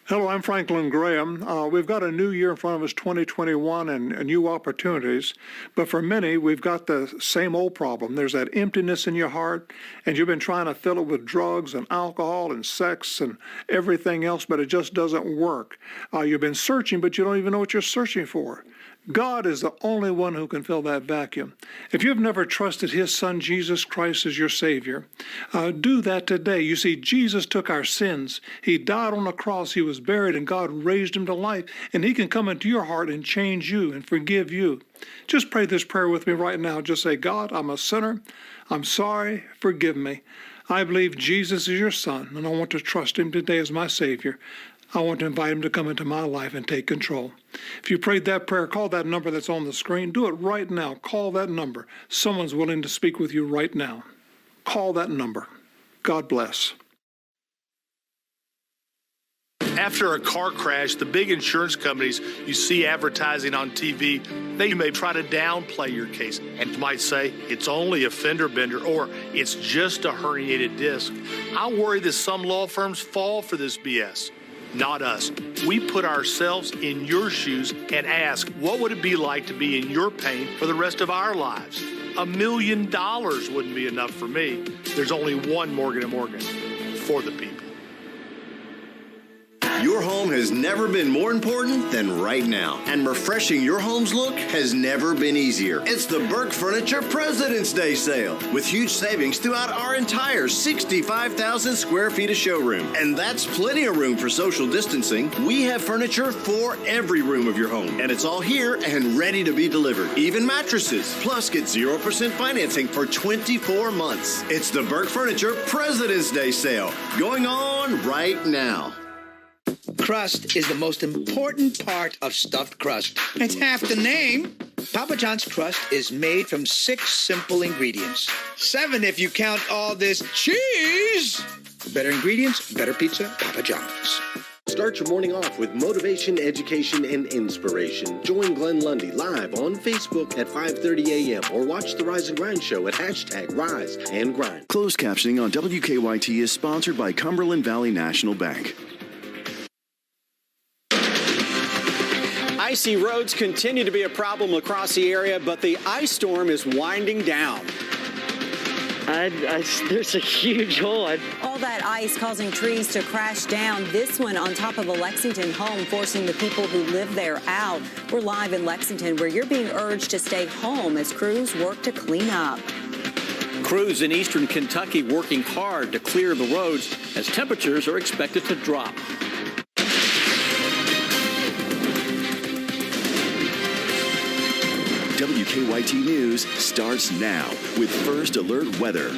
Hello, I'm Franklin Graham. We've got a new year in front of us, 2021, and new opportunities. But for many, we've got the same old problem. There's that emptiness in your heart, and you've been trying to fill it with drugs and alcohol and sex and everything else, but it just doesn't work. You've been searching, but you don't even know what you're searching for. God is the only one who can fill that vacuum. If you've never trusted His Son, Jesus Christ, as your Savior, do that today. You see, Jesus took our sins. He died on the cross. He was buried, and God raised Him to life. And He can come into your heart and change you and forgive you. Just pray this prayer with me right now. Just say, God, I'm a sinner. I'm sorry. Forgive me. I believe Jesus is your Son, and I want to trust Him today as my Savior. I want to invite Him to come into my life and take control. If you prayed that prayer, call that number that's on the screen. Do it right now. Call that number. Someone's willing to speak with you right now. Call that number. God bless. After a car crash, the big insurance companies you see advertising on TV, they may try to downplay your case and might say it's only a fender bender or it's just a herniated disc. I worry that some law firms fall for this BS. Not us. We put ourselves in your shoes and ask, what would it be like to be in your pain for the rest of our lives? $1 million wouldn't be enough for me. There's only one Morgan & Morgan for the people. Your home has never been more important than right now. And refreshing your home's look has never been easier. It's the Burke Furniture President's Day sale with huge savings throughout our entire 65,000 square feet of showroom. And that's plenty of room for social distancing. We have furniture for every room of your home. And it's all here and ready to be delivered. Even mattresses. Plus, get 0% financing for 24 months. It's the Burke Furniture President's Day sale going on right now. Crust is the most important part of stuffed crust. It's half the name. Papa John's crust is made from 6 simple ingredients. 7 if you count all this cheese. Better ingredients, better pizza, Papa John's. Start your morning off with motivation, education, and inspiration. Join Glenn Lundy live on Facebook at 5:30 a.m. or watch the Rise and Grind show at #RiseAndGrind. Closed captioning on WKYT is sponsored by Cumberland Valley National Bank. Icy roads continue to be a problem across the area, but the ice storm is winding down. There's a huge hole. All that ice causing trees to crash down. This one on top of a Lexington home, forcing the people who live there out. We're live in Lexington, where you're being urged to stay home as crews work to clean up. Crews in eastern Kentucky working hard to clear the roads as temperatures are expected to drop. WKYT News starts now with First Alert Weather.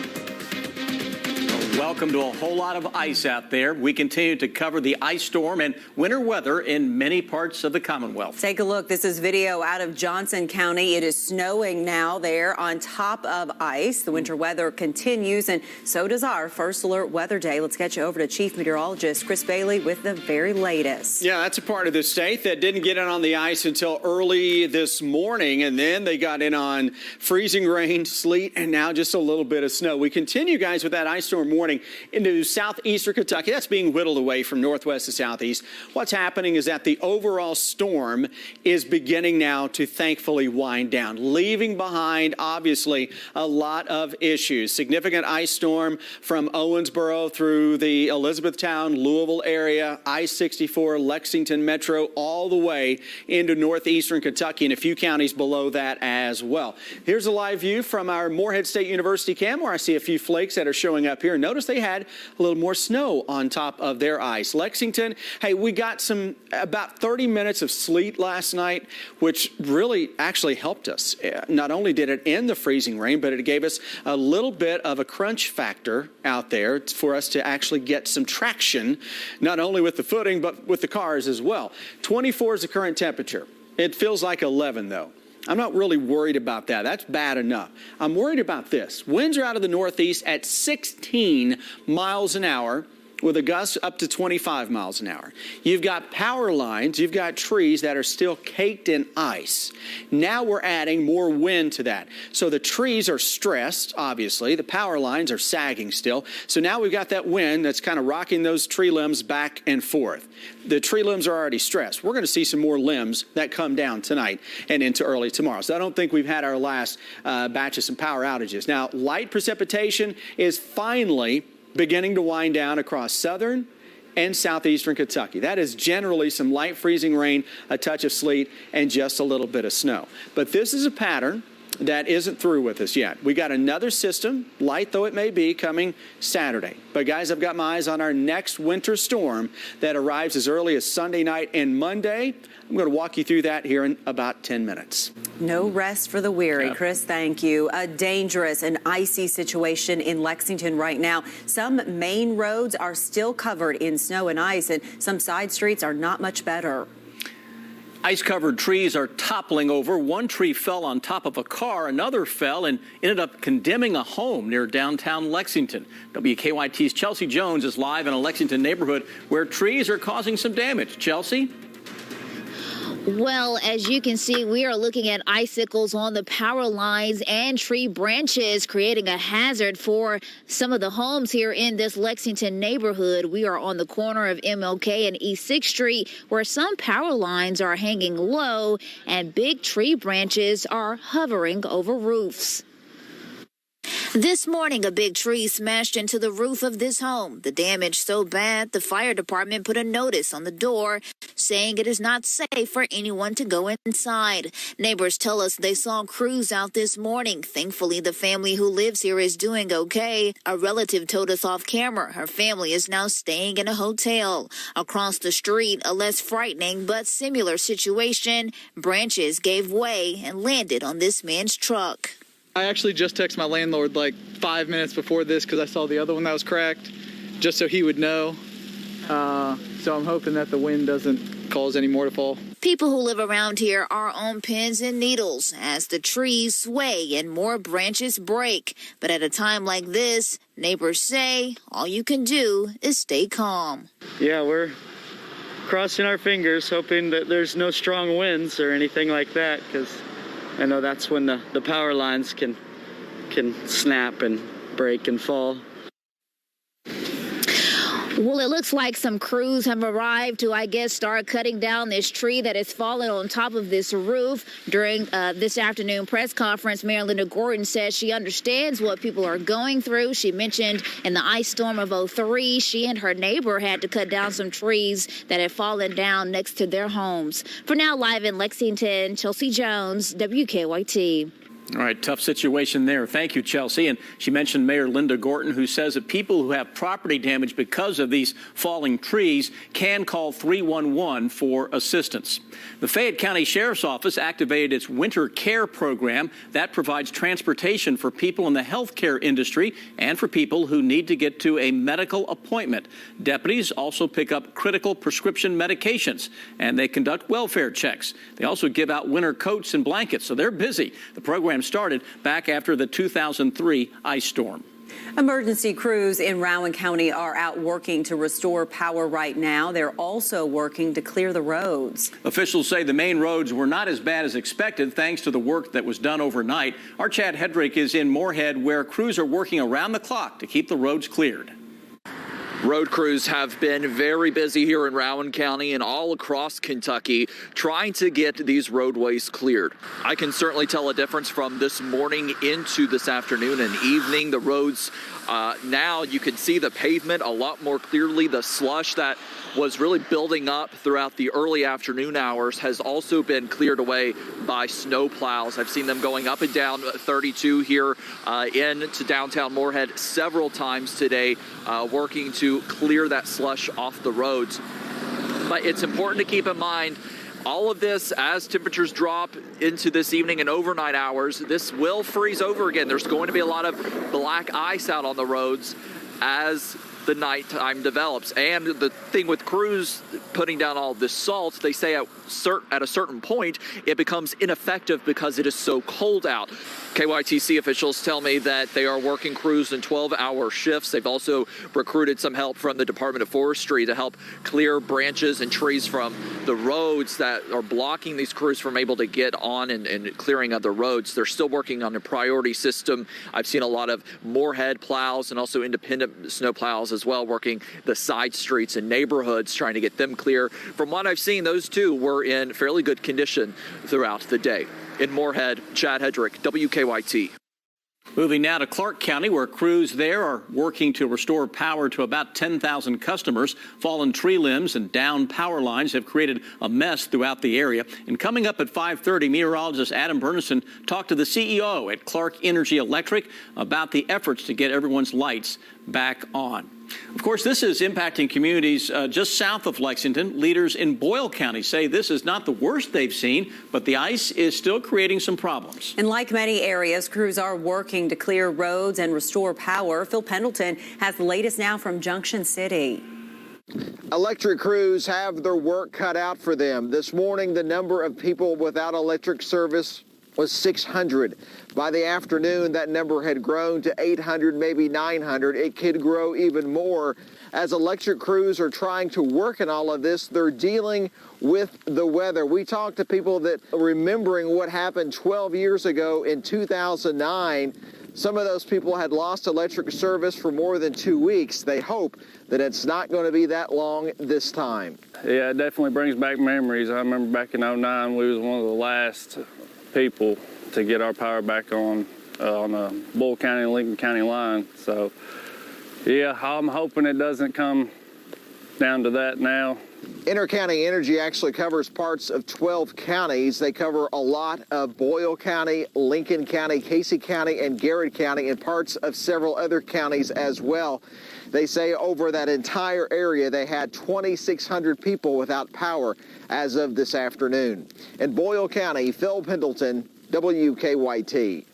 Welcome to a whole lot of ice out there. We continue to cover the ice storm and winter weather in many parts of the Commonwealth. Take a look. This is video out of Johnson County. It is snowing now there on top of ice. The winter weather continues, and so does our First Alert Weather Day. Let's get you over to Chief Meteorologist Chris Bailey with the very latest. Yeah, that's a part of the state that didn't get in on the ice until early this morning, and then they got in on freezing rain, sleet, and now just a little bit of snow. We continue, guys, with that ice storm warning into southeastern Kentucky. That's being whittled away from northwest to southeast. What's happening is that the overall storm is beginning now to thankfully wind down, leaving behind, obviously, a lot of issues. Significant ice storm from Owensboro through the Elizabethtown, Louisville area, I-64, Lexington Metro, all the way into northeastern Kentucky and a few counties below that as well. Here's a live view from our Morehead State University cam where I see a few flakes that are showing up here. Notice they had a little more snow on top of their ice. Lexington, hey, we got about 30 minutes of sleet last night, which really actually helped us. Not only did it end the freezing rain, but it gave us a little bit of a crunch factor out there for us to actually get some traction, not only with the footing, but with the cars as well. 24 is the current temperature. It feels like 11, though. I'm not really worried about that. That's bad enough. I'm worried about this. Winds are out of the northeast at 16 miles an hour. with a gust up to 25 miles an hour. You've got power lines, you've got trees that are still caked in ice. Now we're adding more wind to that. So the trees are stressed, obviously. The power lines are sagging still. So now we've got that wind that's kind of rocking those tree limbs back and forth. The tree limbs are already stressed. We're going to see some more limbs that come down tonight and into early tomorrow. So I don't think we've had our last batch of some power outages. Now, light precipitation is finally beginning to wind down across southern and southeastern Kentucky. That is generally some light freezing rain, a touch of sleet, and just a little bit of snow. But this is a pattern that isn't through with us yet. We got another system, light though it may be, coming Saturday. But guys, I've got my eyes on our next winter storm that arrives as early as Sunday night and Monday. I'm going to walk you through that here in about 10 minutes. No rest for the weary. Chris, thank you. A dangerous and icy situation in Lexington right now. Some main roads are still covered in snow and ice, and some side streets are not much better. Ice-covered trees are toppling over. One tree fell on top of a car. Another fell and ended up condemning a home near downtown Lexington. WKYT's Chelsea Jones is live in a Lexington neighborhood where trees are causing some damage. Chelsea? Well, as you can see, we are looking at icicles on the power lines and tree branches, creating a hazard for some of the homes here in this Lexington neighborhood. We are on the corner of MLK and East 6th Street, where some power lines are hanging low and big tree branches are hovering over roofs. This morning, a big tree smashed into the roof of this home. The damage so bad, the fire department put a notice on the door saying it is not safe for anyone to go inside. Neighbors tell us they saw crews out this morning. Thankfully, the family who lives here is doing okay. A relative told us off camera her family is now staying in a hotel. Across the street, a less frightening but similar situation. Branches gave way and landed on this man's truck. I actually just texted my landlord like 5 minutes before this because I saw the other one that was cracked, just so he would know. So I'm hoping that the wind doesn't cause any more to fall. People who live around here are on pins and needles as the trees sway and more branches break. But at a time like this, neighbors say all you can do is stay calm. Yeah, we're crossing our fingers, hoping that there's no strong winds or anything like that, because I know that's when the power lines can snap and break and fall. Well, it looks like some crews have arrived to, I guess, start cutting down this tree that has fallen on top of this roof. During this afternoon press conference, Mayor Linda Gordon says she understands what people are going through. She mentioned in the ice storm of '03, she and her neighbor had to cut down some trees that had fallen down next to their homes. For now, live in Lexington, Chelsea Jones, WKYT. All right, tough situation there. Thank you, Chelsea. And she mentioned Mayor Linda Gorton, who says that people who have property damage because of these falling trees can call 311 for assistance. The Fayette County Sheriff's Office activated its Winter Care Program that provides transportation for people in the healthcare industry and for people who need to get to a medical appointment. Deputies also pick up critical prescription medications, and they conduct welfare checks. They also give out winter coats and blankets, so they're busy. The program started back after the 2003 ice storm. Emergency crews in Rowan County are out working to restore power right now. They're also working to clear the roads. Officials say the main roads were not as bad as expected thanks to the work that was done overnight. Our Chad Hedrick is in Moorhead, where crews are working around the clock to keep the roads cleared. Road crews have been very busy here in Rowan County and all across Kentucky trying to get these roadways cleared. I can certainly tell a difference from this morning into this afternoon and evening. The roads, now you can see the pavement a lot more clearly. The slush that was really building up throughout the early afternoon hours has also been cleared away by snow plows. I've seen them going up and down 32 here into downtown Moorhead several times today, working to clear that slush off the roads. But it's important to keep in mind all of this, as temperatures drop into this evening and overnight hours, this will freeze over again. There's going to be a lot of black ice out on the roads as the nighttime develops. And the thing with crews putting down all this salt, they say at a certain point it becomes ineffective because it is so cold out. KYTC officials tell me that they are working crews in 12-hour shifts. They've also recruited some help from the Department of Forestry to help clear branches and trees from the roads that are blocking these crews from able to get on and clearing other roads. They're still working on a priority system. I've seen a lot of Moorhead plows and also independent snow plows as well, working the side streets and neighborhoods, trying to get them clear. From what I've seen, those two were in fairly good condition throughout the day. In Moorhead, Chad Hedrick, WKYT. Moving now to Clark County, where crews there are working to restore power to about 10,000 customers. Fallen tree limbs and down power lines have created a mess throughout the area. And coming up at 5:30, meteorologist Adam Bernison talked to the CEO at Clark Energy Electric about the efforts to get everyone's lights back on. Of course, this is impacting communities just south of Lexington. Leaders in Boyle County say this is not the worst they've seen, but the ice is still creating some problems. And like many areas, crews are working to clear roads and restore power. Phil Pendleton has the latest now from Junction City. Electric crews have their work cut out for them. This morning, the number of people without electric service was 600. By the afternoon, that number had grown to 800, maybe 900. It could grow even more. As electric crews are trying to work in all of this, they're dealing with the weather. We talked to people that are remembering what happened 12 years ago in 2009. Some of those people had lost electric service for more than 2 weeks. They hope that it's not going to be that long this time. Yeah, it definitely brings back memories. I remember back in 2009, we was one of the last people to get our power back on the Boyle County and Lincoln County line. So, yeah, I'm hoping it doesn't come down to that now. Intercounty Energy actually covers parts of 12 counties. They cover a lot of Boyle County, Lincoln County, Casey County, and Garrett County, and parts of several other counties as well. They say over that entire area, they had 2,600 people without power as of this afternoon. In Boyle County, Phil Pendleton, WKYT.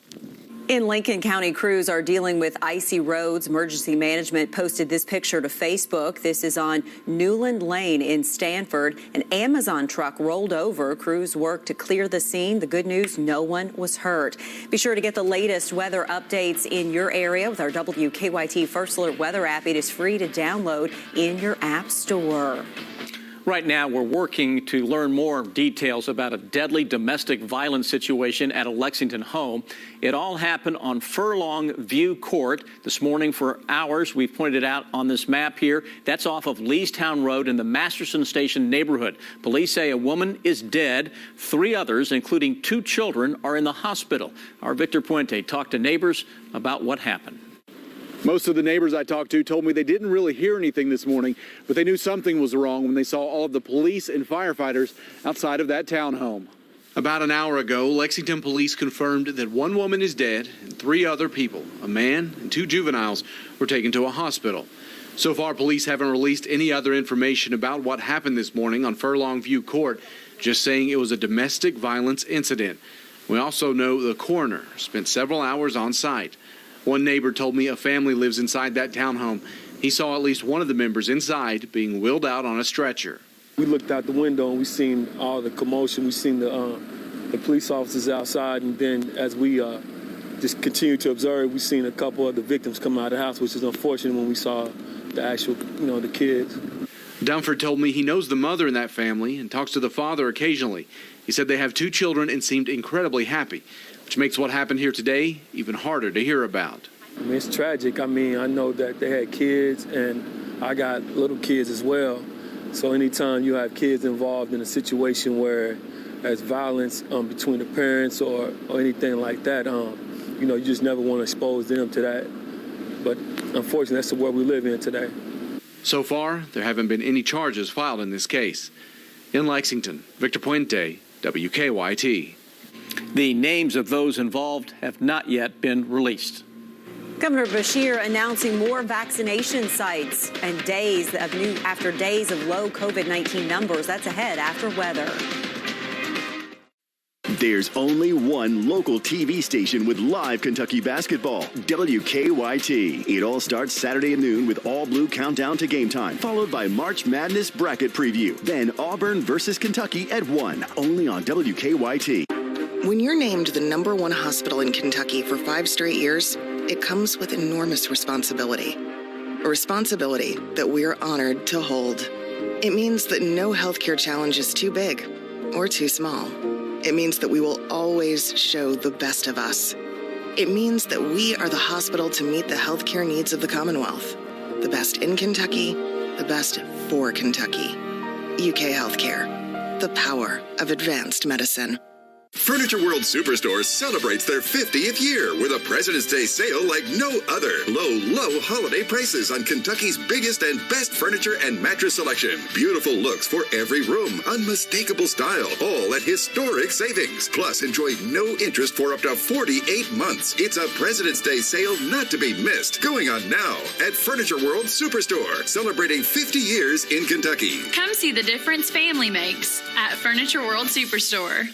In Lincoln County, crews are dealing with icy roads. Emergency management posted this picture to Facebook. This is on Newland Lane in Stanford. An Amazon truck rolled over. Crews worked to clear the scene. The good news, no one was hurt. Be sure to get the latest weather updates in your area with our WKYT First Alert weather app. It is free to download in your app store. Right now, we're working to learn more details about a deadly domestic violence situation at a Lexington home. It all happened on Furlong View Court this morning for hours. We've pointed out on this map here. That's off of Leestown Road in the Masterson Station neighborhood. Police say a woman is dead. 3 others, including 2 children, are in the hospital. Our Victor Puente talked to neighbors about what happened. Most of the neighbors I talked to told me they didn't really hear anything this morning, but they knew something was wrong when they saw all of the police and firefighters outside of that townhome. About an hour ago, Lexington police confirmed that 1 woman is dead and 3 other people, a man and 2 juveniles, were taken to a hospital. So far, police haven't released any other information about what happened this morning on Furlong View Court, just saying it was a domestic violence incident. We also know the coroner spent several hours on site. One neighbor told me a family lives inside that townhome. He saw at least one of the members inside being wheeled out on a stretcher. We looked out the window and we seen all the commotion. We seen the police officers outside, and then as we just continued to observe, we seen a couple of the victims come out of the house, which is unfortunate when we saw the actual, the kids. Dunford told me he knows the mother in that family and talks to the father occasionally. He said they have 2 children and seemed incredibly happy, which makes what happened here today even harder to hear about. It's tragic. I know that they had kids, and I got little kids as well. So anytime you have kids involved in a situation where there's violence between the parents or anything like that, you just never want to expose them to that. But unfortunately, that's the world we live in today. So far, there haven't been any charges filed in this case. In Lexington, Victor Puente, WKYT. The names of those involved have not yet been released. Governor Beshear announcing more vaccination sites and after days of low COVID-19 numbers. That's ahead after weather. There's only one local TV station with live Kentucky basketball, WKYT. It all starts Saturday at noon with All Blue Countdown to Game Time, followed by March Madness Bracket Preview. Then Auburn versus Kentucky at 1, only on WKYT. When you're named the #1 hospital in Kentucky for 5 straight years, it comes with enormous responsibility. A responsibility that we're honored to hold. It means that no healthcare challenge is too big or too small. It means that we will always show the best of us. It means that we are the hospital to meet the healthcare needs of the Commonwealth. The best in Kentucky, the best for Kentucky. UK Healthcare, the power of advanced medicine. Furniture World Superstore celebrates their 50th year with a President's Day sale like no other. Low holiday prices on Kentucky's biggest and best furniture and mattress selection. Beautiful looks for every room. Unmistakable style. All at historic savings. Plus, enjoy no interest for up to 48 months. It's a President's Day sale not to be missed. Going on now at Furniture World Superstore. Celebrating 50 years in Kentucky. Come see the difference family makes at Furniture World Superstore.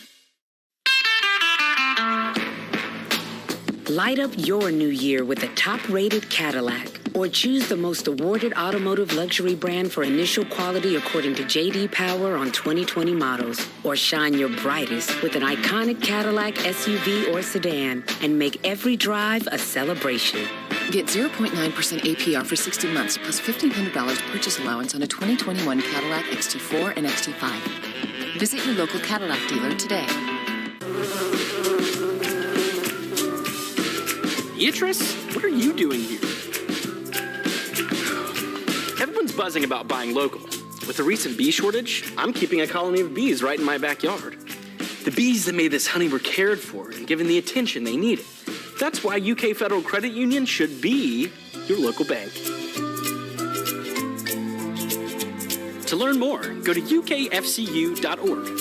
Light up your new year with a top-rated Cadillac, or choose the most awarded automotive luxury brand for initial quality according to J.D. Power on 2020 models, or shine your brightest with an iconic Cadillac SUV or sedan and make every drive a celebration. Get 0.9% APR for 60 months plus $1,500 purchase allowance on a 2021 Cadillac XT4 and XT5. Visit your local Cadillac dealer today. Beatrice, what are you doing here? Everyone's buzzing about buying local. With the recent bee shortage, I'm keeping a colony of bees right in my backyard. The bees that made this honey were cared for and given the attention they needed. That's why UK Federal Credit Union should be your local bank. To learn more, go to ukfcu.org.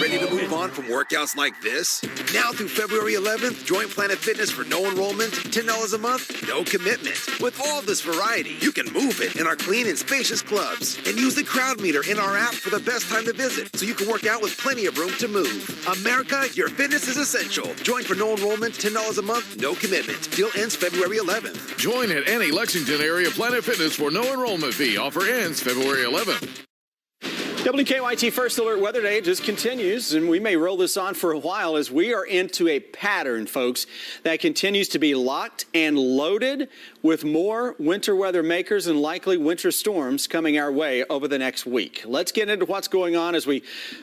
Ready to move on from workouts like this? Now through February 11th, join Planet Fitness for no enrollment, $10 a month, no commitment. With all this variety, you can move it in our clean and spacious clubs. And use the crowd meter in our app for the best time to visit, so you can work out with plenty of room to move. America, your fitness is essential. Join for no enrollment, $10 a month, no commitment. Deal ends February 11th. Join at any Lexington area Planet Fitness for no enrollment fee. Offer ends February 11th. WKYT First Alert Weather Day just continues, and we may roll this on for a while as we are into a pattern, folks, that continues to be locked and loaded with more winter weather makers and likely winter storms coming our way over the next week. Let's get into what's going on as we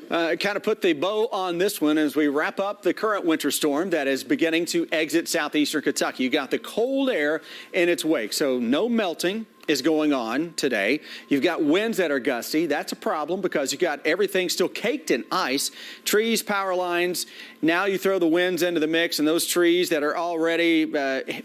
kind of put the bow on this one as we wrap up the current winter storm that is beginning to exit southeastern Kentucky. You got the cold air in its wake, so no melting is going on today. You've got winds that are gusty. That's a problem because you've got everything still caked in ice, trees, power lines. Now you throw the winds into the mix, and those trees that are already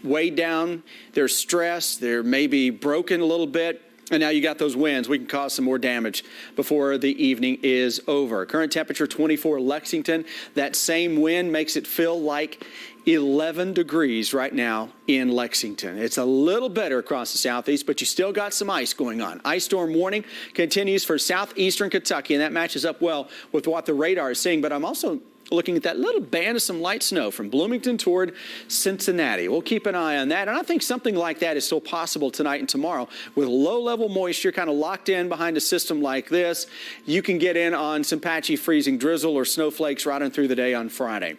weighed down, they're stressed, they're maybe broken a little bit. And now you got those winds. We can cause some more damage before the evening is over. Current temperature 24 Lexington. That same wind makes it feel like 11 degrees right now in Lexington. It's a little better across the southeast, but you still got some ice going on. Ice storm warning continues for southeastern Kentucky, and that matches up well with what the radar is seeing. But I'm also looking at that little band of some light snow from Bloomington toward Cincinnati. We'll keep an eye on that. And I think something like that is still possible tonight and tomorrow. With low-level moisture kind of locked in behind a system like this, you can get in on some patchy freezing drizzle or snowflakes right on through the day on Friday.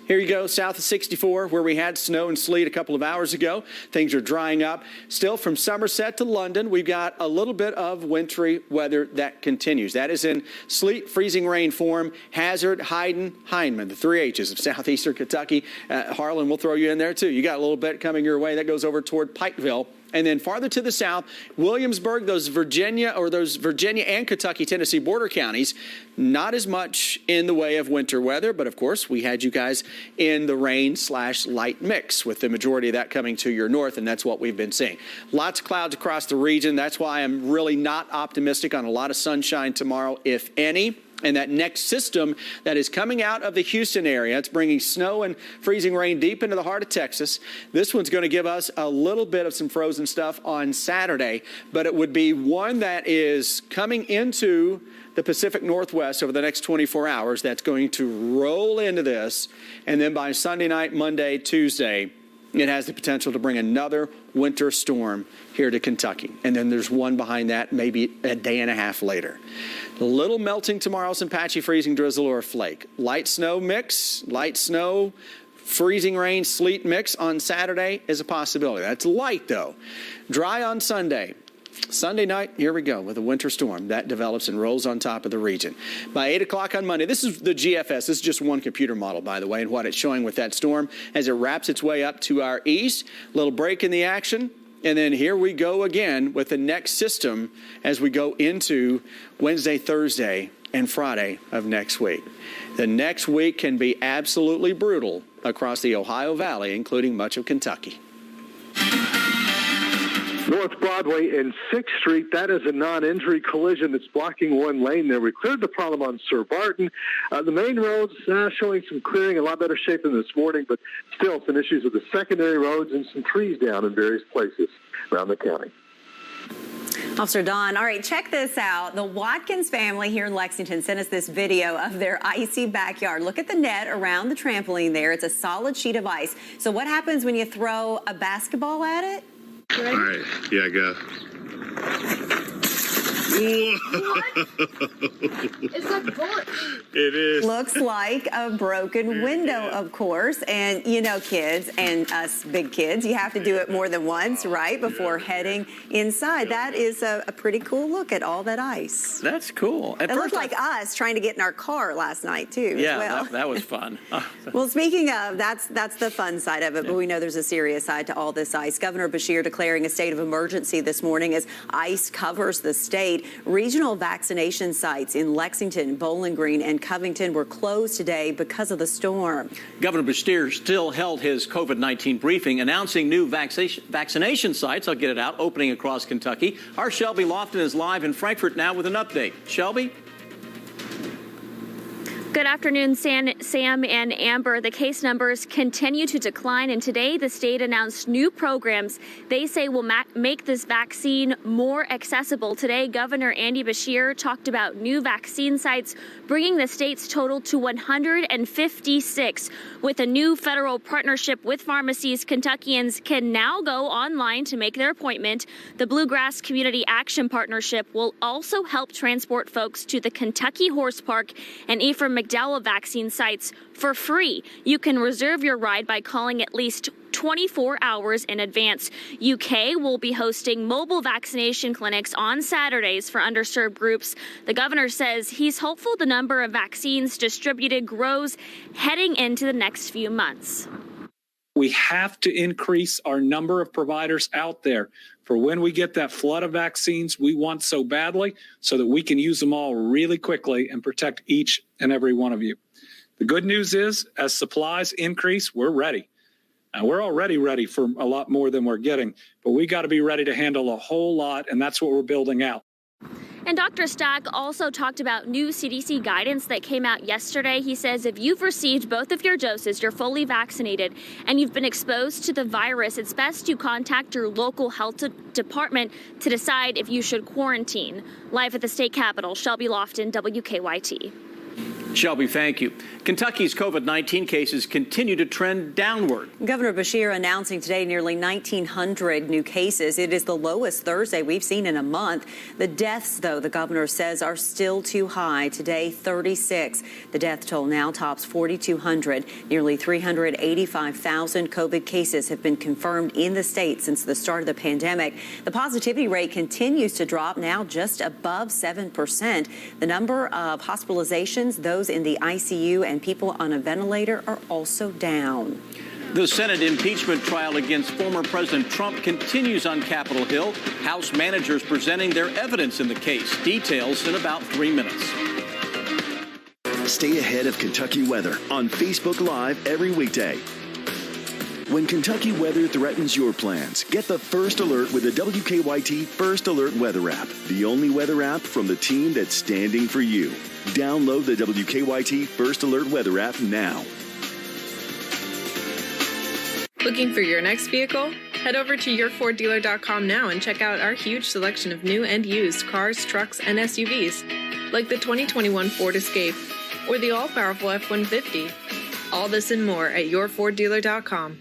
Here you go, south of 64, where we had snow and sleet a couple of hours ago. Things are drying up. Still from Somerset to London, we've got a little bit of wintry weather that continues. That is in sleet, freezing rain form. Hazard, Hyden, Hindman, the three H's of southeastern Kentucky. Harlan, we'll throw you in there too. You got a little bit coming your way. That goes over toward Pikeville. And then farther to the south, Williamsburg, those Virginia and Kentucky, Tennessee border counties, not as much in the way of winter weather. But, of course, we had you guys in the rain/light mix with the majority of that coming to your north, and that's what we've been seeing. Lots of clouds across the region. That's why I'm really not optimistic on a lot of sunshine tomorrow, if any. And that next system that is coming out of the Houston area, it's bringing snow and freezing rain deep into the heart of Texas. This one's going to give us a little bit of some frozen stuff on Saturday, but it would be one that is coming into the Pacific Northwest over the next 24 hours that's going to roll into this. And then by Sunday night, Monday, Tuesday, it has the potential to bring another winter storm here to Kentucky. And then there's one behind that maybe a day and a half later. A little melting tomorrow, some patchy freezing drizzle or a flake. Light snow mix, light snow, freezing rain, sleet mix on Saturday is a possibility. That's light, though. Dry on Sunday. Sunday night, here we go with a winter storm that develops and rolls on top of the region. By 8 o'clock on Monday, this is the GFS. This is just one computer model, by the way, and what it's showing with that storm as it wraps its way up to our east. A little break in the action. And then here we go again with the next system as we go into Wednesday, Thursday, and Friday of next week. The next week can be absolutely brutal across the Ohio Valley, including much of Kentucky. North Broadway and 6th Street, that is a non-injury collision that's blocking one lane there. We cleared the problem on Sir Barton. The main roads showing some clearing, a lot better shape than this morning, but still some issues with the secondary roads and some trees down in various places around the county. Officer Don, all right, check this out. The Watkins family here in Lexington sent us this video of their icy backyard. Look at the net around the trampoline there. It's a solid sheet of ice. So what happens when you throw a basketball at it? All right, yeah, go. What? It's like bullets. It is. Looks like a broken window, of course. And, you know, kids and us big kids, you have to do it more than once, right, before heading inside. That is a pretty cool look at all that ice. That's cool. It looked like us trying to get in our car last night, too, yeah, as well. that was fun. Well, speaking of, that's the fun side of it, but we know there's a serious side to all this ice. Governor Beshear declaring a state of emergency this morning as ice covers the state. Regional vaccination sites in Lexington, Bowling Green, and Covington were closed today because of the storm. Governor Beshear still held his COVID-19 briefing, announcing new vaccination sites. I'll get it out, opening across Kentucky. Our Shelby Lofton is live in Frankfort now with an update. Shelby? Good afternoon, Sam and Amber. The case numbers continue to decline, and today the state announced new programs they say will make this vaccine more accessible. Today, Governor Andy Beshear talked about new vaccine sites, bringing the state's total to 156. With a new federal partnership with pharmacies, Kentuckians can now go online to make their appointment. The Bluegrass Community Action Partnership will also help transport folks to the Kentucky Horse Park and Ephraim McDowell vaccine sites for free. You can reserve your ride by calling at least 24 hours in advance. UK will be hosting mobile vaccination clinics on Saturdays for underserved groups. The governor says he's hopeful the number of vaccines distributed grows heading into the next few months. We have to increase our number of providers out there for when we get that flood of vaccines we want so badly, so that we can use them all really quickly and protect each and every one of you. The good news is, as supplies increase, we're ready. Now, we're already ready for a lot more than we're getting, but we got to be ready to handle a whole lot, and that's what we're building out. And Dr. Stack also talked about new CDC guidance that came out yesterday. He says if you've received both of your doses, you're fully vaccinated, and you've been exposed to the virus, it's best you contact your local health department to decide if you should quarantine. Live at the state capitol, Shelby Lofton, WKYT. Shelby, thank you. Kentucky's COVID-19 cases continue to trend downward. Governor Beshear announcing today nearly 1,900 new cases. It is the lowest Thursday we've seen in a month. The deaths, though, the governor says are still too high. Today, 36. The death toll now tops 4,200. Nearly 385,000 COVID cases have been confirmed in the state since the start of the pandemic. The positivity rate continues to drop, now just above 7%. The number of hospitalizations, those in the ICU and people on a ventilator, are also down. The Senate impeachment trial against former President Trump continues on Capitol Hill. House managers presenting their evidence in the case. Details in about 3 minutes. Stay ahead of Kentucky weather on Facebook Live every weekday. When Kentucky weather threatens your plans, get the first alert with the WKYT First Alert Weather app, the only weather app from the team that's standing for you. Download the WKYT First Alert Weather app now. Looking for your next vehicle? Head over to yourforddealer.com now and check out our huge selection of new and used cars, trucks, and SUVs, like the 2021 Ford Escape or the all-powerful F-150. All this and more at yourforddealer.com.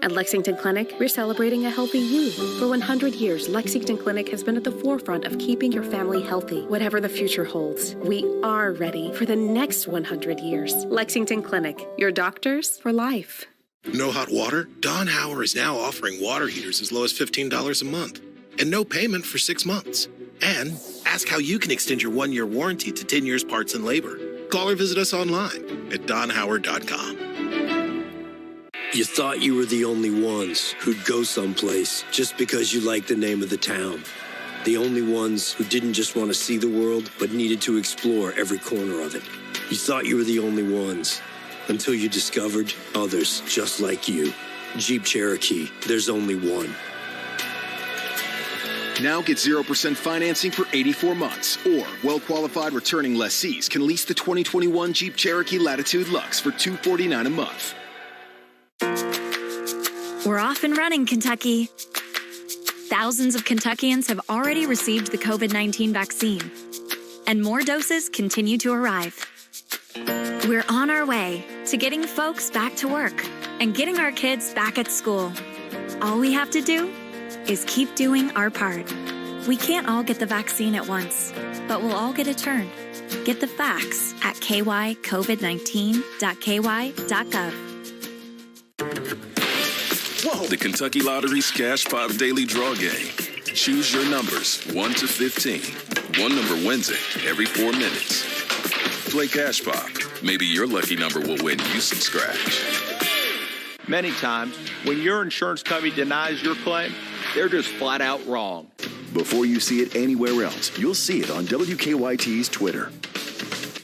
At Lexington Clinic, we're celebrating a healthy you. For 100 years, Lexington Clinic has been at the forefront of keeping your family healthy. Whatever the future holds, we are ready for the next 100 years. Lexington Clinic, your doctors for life. No hot water? Don Hauer is now offering water heaters as low as $15 a month. And no payment for 6 months. And ask how you can extend your 1-year warranty to 10 years parts and labor. Call or visit us online at donhauer.com. You thought you were the only ones who'd go someplace just because you liked the name of the town. The only ones who didn't just want to see the world, but needed to explore every corner of it. You thought you were the only ones until you discovered others just like you. Jeep Cherokee, there's only one. Now get 0% financing for 84 months, or well-qualified returning lessees can lease the 2021 Jeep Cherokee Latitude Luxe for $249 a month. We're off and running, Kentucky. Thousands of Kentuckians have already received the COVID-19 vaccine, and more doses continue to arrive. We're on our way to getting folks back to work and getting our kids back at school. All we have to do is keep doing our part. We can't all get the vaccine at once, but we'll all get a turn. Get the facts at kycovid19.ky.gov. Whoa. The Kentucky Lottery's Cash Pop Daily Draw Game. Choose your numbers 1 to 15. One number wins it every 4 minutes. Play Cash Pop. Maybe your lucky number will win you some scratch. Many times, when your insurance company denies your claim, they're just flat out wrong. Before you see it anywhere else, you'll see it on WKYT's Twitter.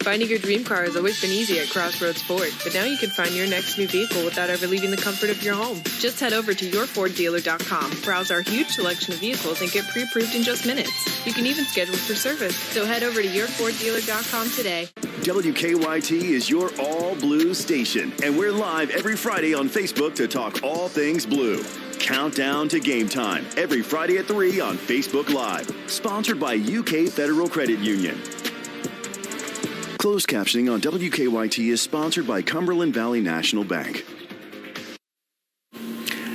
Finding your dream car has always been easy at Crossroads Ford, but now you can find your next new vehicle without ever leaving the comfort of your home. Just head over to yourforddealer.com, browse our huge selection of vehicles, and get pre-approved in just minutes. You can even schedule for service. So head over to yourforddealer.com today. WKYT is your all-blue station, and we're live every Friday on Facebook to talk all things blue. Countdown to game time, every Friday at 3 on Facebook Live. Sponsored by UK Federal Credit Union. Closed captioning on WKYT is sponsored by Cumberland Valley National Bank.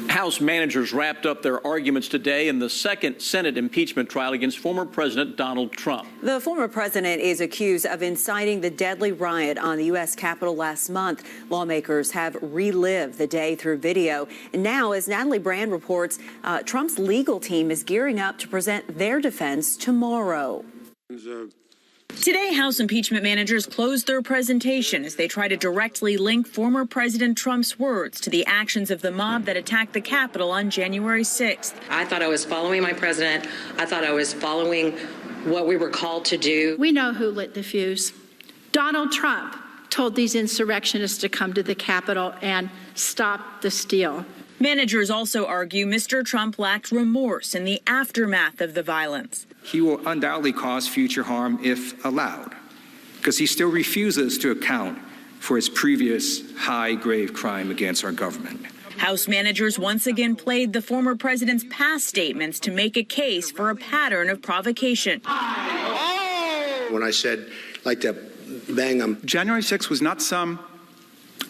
House managers wrapped up their arguments today in the second Senate impeachment trial against former President Donald Trump. The former president is accused of inciting the deadly riot on the U.S. Capitol last month. Lawmakers have relived the day through video. And now, as Natalie Brand reports, Trump's legal team is gearing up to present their defense tomorrow. Today, House impeachment managers closed their presentation as they try to directly link former President Trump's words to the actions of the mob that attacked the Capitol on January 6th. I thought I was following my president. I thought I was following what we were called to do. We know who lit the fuse. Donald Trump told these insurrectionists to come to the Capitol and stop the steal. Managers also argue Mr. Trump lacked remorse in the aftermath of the violence. He will undoubtedly cause future harm if allowed, because he still refuses to account for his previous high-grade crime against our government. House managers once again played the former president's past statements to make a case for a pattern of provocation. When I said, like to bang him. January 6th was not some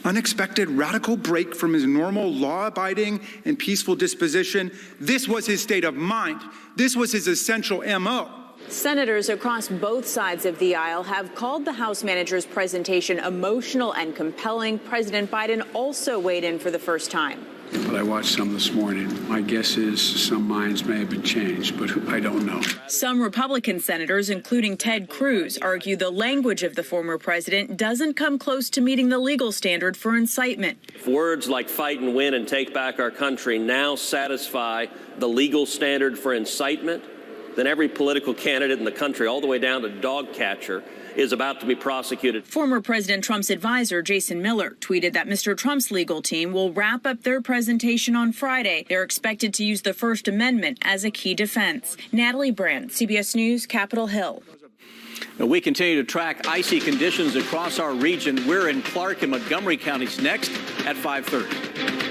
unexpected radical break from his normal law-abiding and peaceful disposition. This was his state of mind. This was his essential M.O. Senators across both sides of the aisle have called the House manager's presentation emotional and compelling. President Biden also weighed in for the first time. But I watched some this morning. My guess is some minds may have been changed, but I don't know. Some Republican senators, including Ted Cruz, argue the language of the former president doesn't come close to meeting the legal standard for incitement. If words like fight and win and take back our country now satisfy the legal standard for incitement, then every political candidate in the country, all the way down to dog catcher, is about to be prosecuted. Former President Trump's advisor, Jason Miller, tweeted that Mr. Trump's legal team will wrap up their presentation on Friday. They're expected to use the First Amendment as a key defense. Natalie Brand, CBS News, Capitol Hill. Now, we continue to track icy conditions across our region. We're in Clark and Montgomery counties next at 5:30.